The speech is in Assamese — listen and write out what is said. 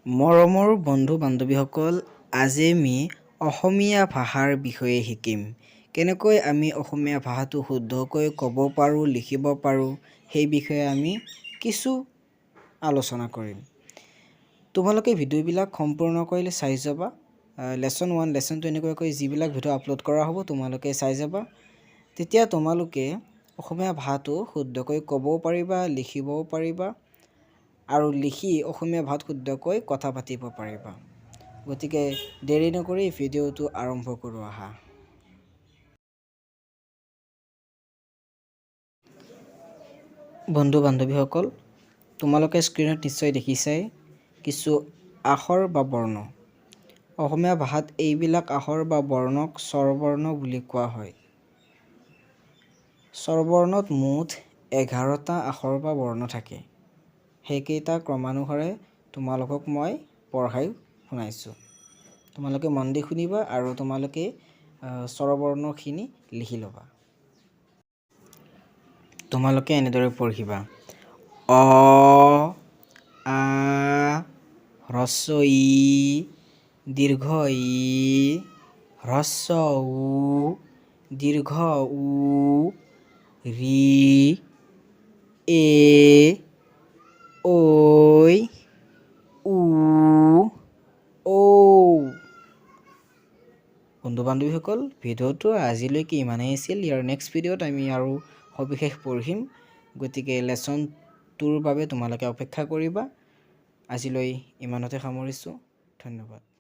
মৰমৰ বন্ধু বান্ধৱীসকল, আজি আমি অসমীয়া ভাষাৰ বিষয়ে শিকিম। কেনেকৈ আমি অসমীয়া ভাষাটো শুদ্ধকৈ ক'ব পাৰোঁ, লিখিব পাৰোঁ, সেই বিষয়ে আমি কিছু আলোচনা কৰিম। তোমালোকে ভিডিঅ'বিলাক সম্পূৰ্ণকৈ চাই যাবা। লেচন 1, লেচন 2 এনেকুৱাকৈ যিবিলাক ভিডিঅ' আপলোড কৰা হ'ব তোমালোকে চাই যাবা। তেতিয়া তোমালোকে অসমীয়া ভাষাটো শুদ্ধকৈ ক'বও পাৰিবা, লিখিবও পাৰিবা আৰু লিখি অসমীয়া ভাষাত শুদ্ধকৈ কথা পাতিব পাৰিবা। গতিকে দেৰি নকৰি ভিডিঅ'টো আৰম্ভ কৰোঁ আহা। বন্ধু বান্ধৱীসকল, তোমালোকে স্ক্ৰীনত নিশ্চয় দেখিছাই কিছু আখৰ বা বৰ্ণ। অসমীয়া ভাষাত এইবিলাক আখৰ বা বৰ্ণক স্বৰবৰ্ণ বুলি কোৱা হয়। স্বৰবৰ্ণত মুঠ 11টা আখৰ বা বৰ্ণ থাকে। সেইকেইটা ক্ৰমানুসাৰে তোমালোকক মই পঢ়াই শুনাইছোঁ। তোমালোকে মন দি শুনিবা আৰু তোমালোকে স্বৰবৰ্ণখিনি লিখি ল'বা। তোমালোকে এনেদৰে পঢ়িবা: অ, আ, হ্ৰস্ব ই, দীৰ্ঘ ই, হ্ৰস্ব উ, দীৰ্ঘ উ, ৰি, এ, ঐ, উ, ঔ। বন্ধু বান্ধৱীসকল, ভিডিঅ'টো আজিলৈকে ইমানেই আছিল। ইয়াৰ নেক্সট ভিডিঅ'ত আমি আৰু সবিশেষ পঢ়িম। গতিকে লেচন 2ৰ বাবে তোমালোকে অপেক্ষা কৰিবা। আজিলৈ ইমানতে সামৰিছোঁ। ধন্যবাদ।